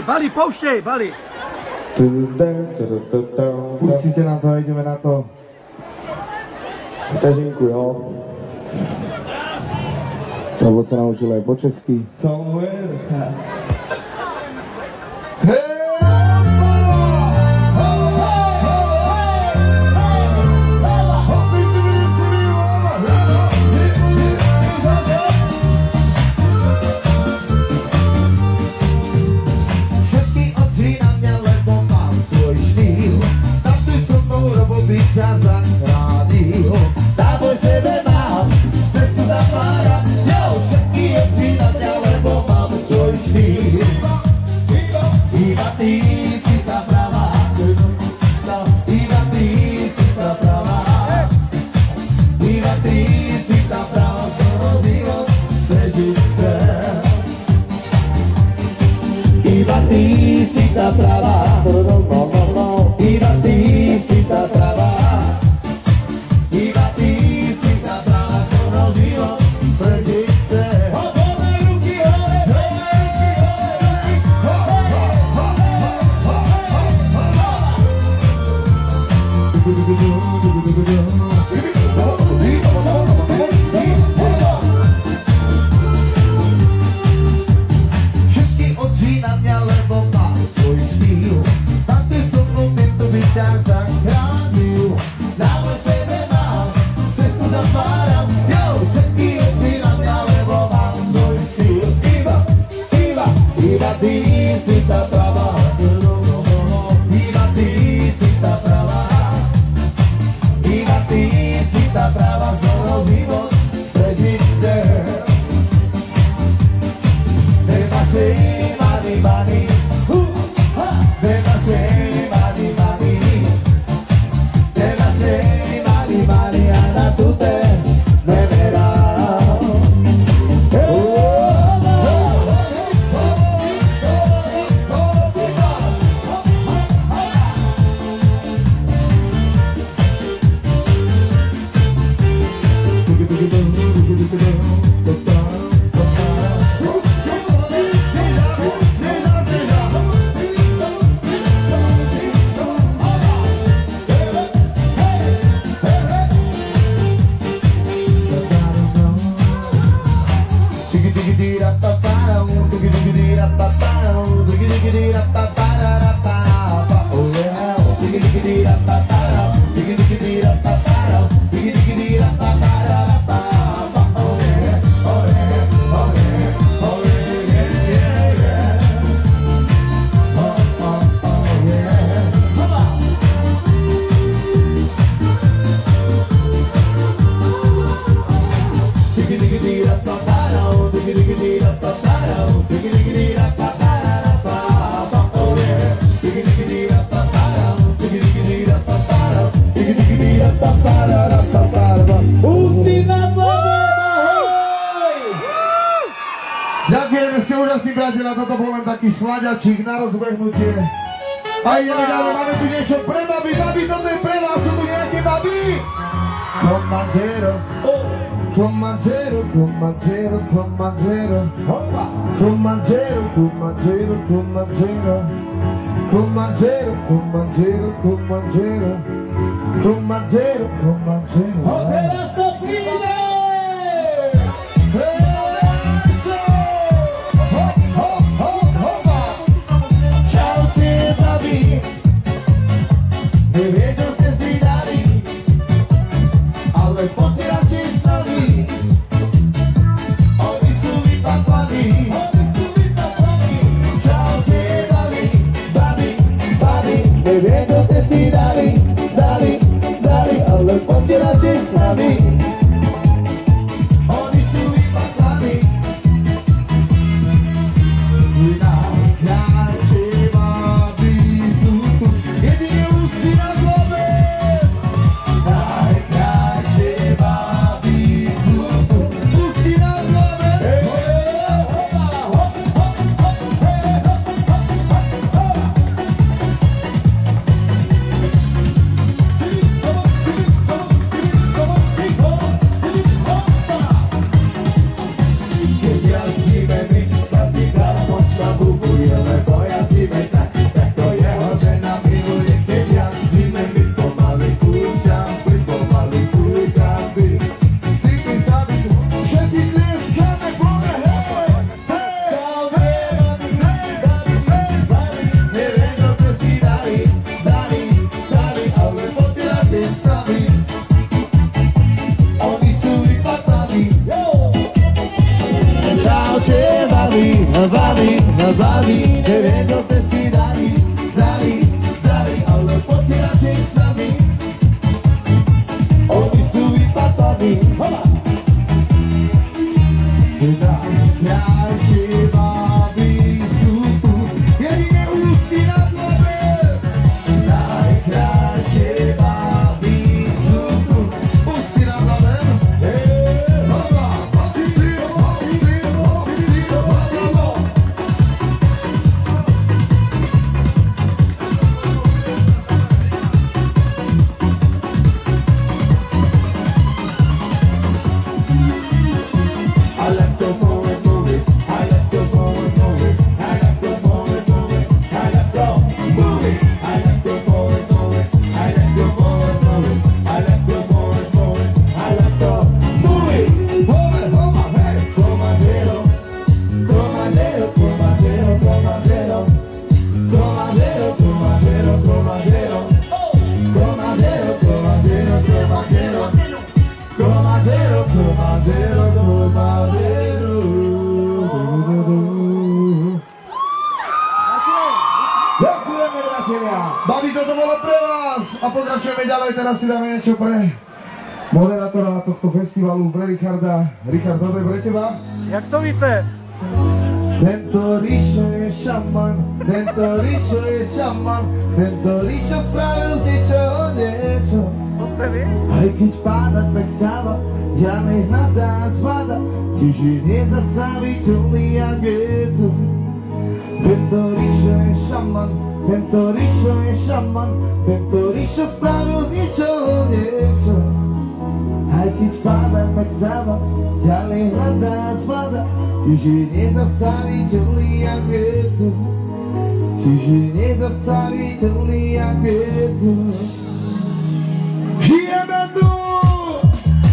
Bali, pouštěj, Bali. Pustíte nám to a ideme na to. Vteřinku, jo. Lebo se naučil aj po česky. Cita traba, y batí, cita traba, y batí, cita traba, sono Dio, prediste. Ďakujeme si úžasný priateľa, toto bol len taký šľaďačík na rozbehnutie. A ideme ďalej, máme tu niečo pre babi, babi, toto je pre vás, sú tu nejaké babi? Comandero, comandero, comandero, comandero, comandero, comandero, comandero, comandero, comandero, comandero, comandero, comandero. Opera Soprino! neviem, čo ste si dali, ale poďte radšej s nami. Oni sú vypataní. Najkrajšie baby sú tu, jedine ústy nad love. Najkrajšie baby sú tu, ústy nad love. Hola, I like to move it, move it. I like to move it, move it. I like to move it, move it. I like to move it. I like to move it, move it. I like to move it, move it. I like to move it, move it. I like to move it. hey. Comandero, comandero, comandero, comandero. Comandero, comandero, comandero. Comandero, comandero, comandero. Comandero, comandero, comandero. Ďakujeme, priatelia. Babi, toto bolo pre vás a pokračujeme ďalej, teraz si dáme niečo pre moderátora tohto festivalu, pre Richarda. Richard, toto je pre teba. Jak to víte? Tento Rišo je šaman, tento Rišo je šaman, tento Rišo spravil z ničoho niečo. To ste vy? Aj keď páda, tak sáva, ďalej hľadá zvada, tiež je nezastaviteľný jak vietor. Tento Rišo je šaman, tento Rišo je šaman, tento Rišo spravil z ničoho niečo. Aj keď páda, tak sáva, ďalej hľadá zvada, tiež je nezastaviteľný jak vietor. Tiež je nezastaviteľný jak vietor. Žijeme tu!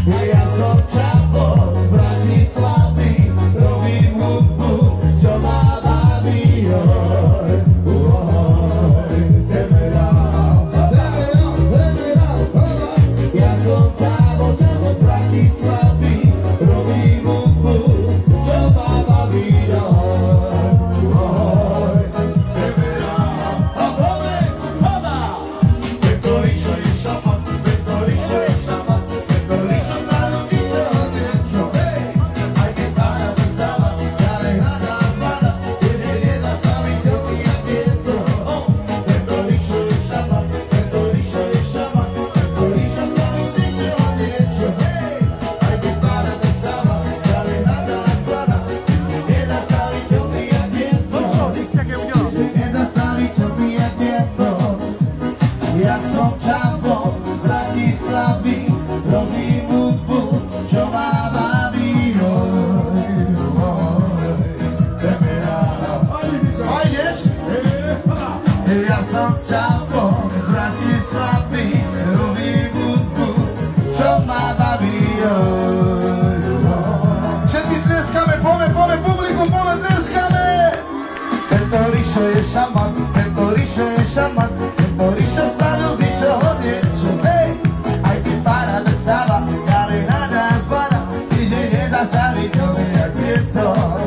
Ja som Čapo z Bratislavy, robím hudbu, čo ma baví. Ja som Čapo z Bratislavy, robím hudbu, čo ma baví. Tento Rišo je šaman, tento Rišo je šaman. Ja som Čapo z Bratislavy, robím hudbu, čo ma baví. A ideš? Ja som Čapo z Bratislavy, robím hudbu, čo ma baví. Všetci tleskame, poďme, publikum, poďme, tleskame! Tento Rišo je šaman, tento Rišo je šaman, tento Rišo spravil z ničoho niečo. Hej! Aj keď pána tak stáva, ďalej hľadá zbada, když je nezastaviteľný jak vietor.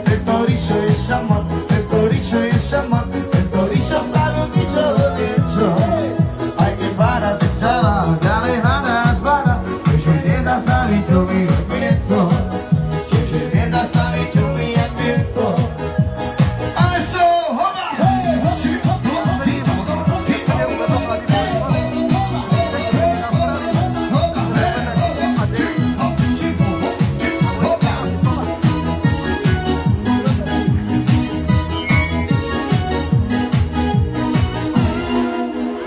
Tento Rišo je šaman, tento Rišo je šaman, tento Rišo spravil z ničoho niečo. Hej! Aj keď pána tak stáva, ďalej hľadá zbada, když je nezastaviteľný jak vietor. Když je nezastaviteľný jak vietor.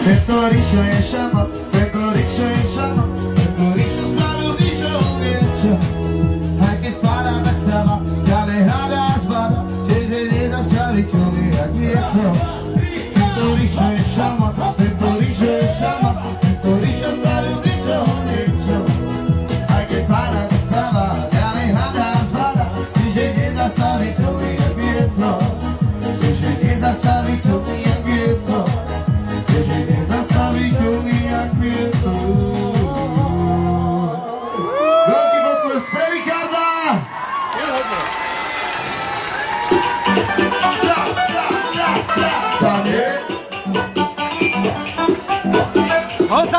Tento Rišo je šaman, tento Rišo je šaman, tento Rišo spravil z ničoho niečo. Aj keď páda, tak stáva, ďalej hľadá zbada, tiež je nezastaviteľný jak vietor. Tento Rišo je šaman, tento Rišo je šaman, tento Rišo spravil z ničoho niečo. Aj keď páda, tak stáva, ďalej hľadá zbada, tiež je nezastaviteľný jak vietor. Tiež je nezastaviteľný jak vietor. Veľký potlesk pre Richarda!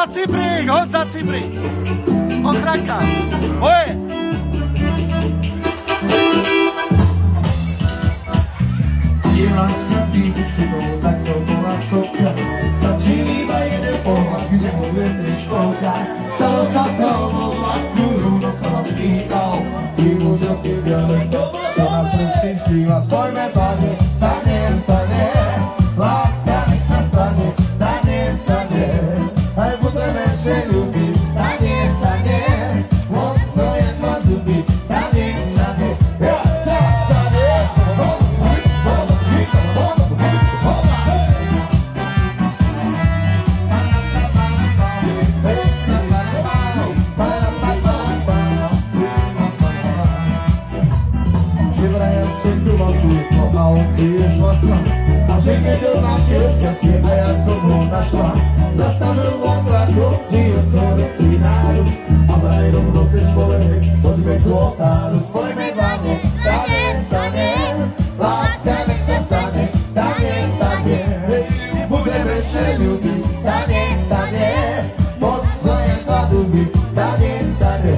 hoď za cibrík. Ochranka, moje. Je láska výbuchnou, tak to bola sopka. Stačí iba jeden pohľad, kde ho vietri stovka. Stalo sa to vo vlaku, rovno sa vás pýtal. Ty mužovský dialektom, čo na srdci skrýva. Spojme pane, pane, pane, láska nech sa stane, stane, stane. Aj budeme ešte ľúbiť, stane, stane. Mocno je ma ľúbiť, stane, stane. Ja sa stane. A on je vlastná. A že keď našiel šťastie a ja som ho našla. Zastavil vlak, si otvoril si národ. A vraj rovno cez povrch, poďme k oltáru. Spojme dlane, stane, stane. Láska nech sa stane, stane, stane. Budeme ešte ľúbiť, stane, stane. Mocno je na duby, stane, stane.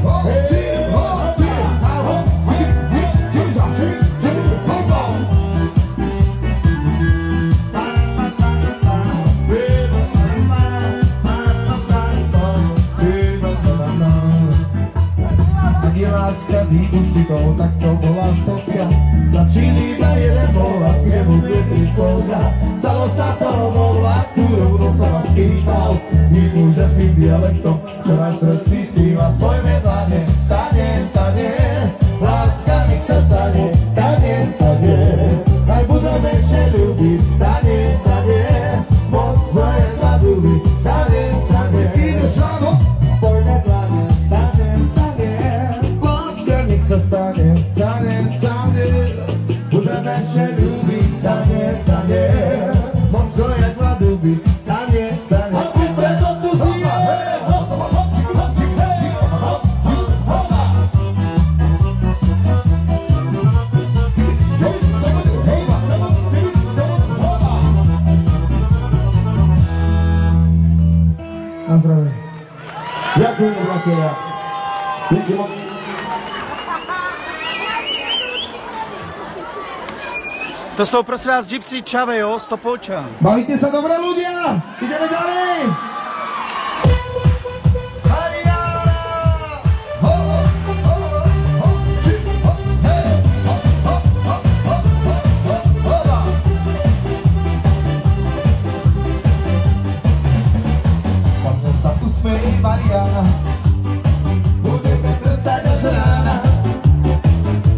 Láska výbuchnou, tak to bola sopka. Začín iba jeden pohľad, nemu vietri slovka. Stalo sa to vo vlaku, rovno sa vás pýtal. Tým úžasným dialektom, čo na srdci skrýva. Spojme dlane, stane, stane. Láska nech sa stane, stane, stane. Aj budeme ešte ľúbiť, stane, stane. Mocno je na duby, stane, stane. Ideš ráno, spojme dlane, stane, stane. Sa stane, stane, stane. Budeme ešte ľúbiť, stane, stane. Mocno jak na duby, stane, stane. A ty preto tu žije. Na zdravie. Ďakujem, bratia. Díky moc. To jsou prosím vás Gypsy Chaveo z Topolčan. Bavíte sa dobre ľudia? Ideme ďalej! Poďme sa usmej, Mariana. Budeme trsať až rána.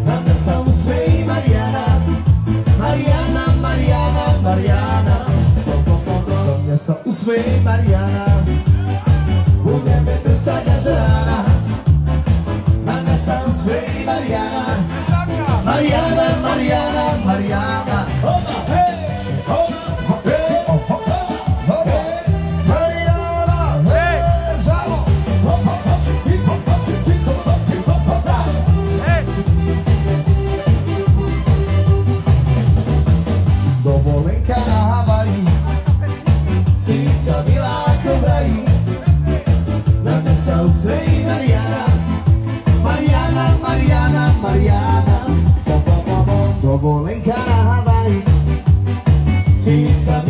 Poďme sa usmej, Mariana. Mariana, Mariana, Mariana. Do mňa sa usmej, Mariana. Budeme trsať až rána. Na mňa sa usmej, Mariana. Mariana, Mariana, Mariana. Dovolenka na Havaji, síca milá ako v raji. Na mňa sa usmejí Mariana. Mariana, Mariana, Mariana. Dovolenka na Havaji, síca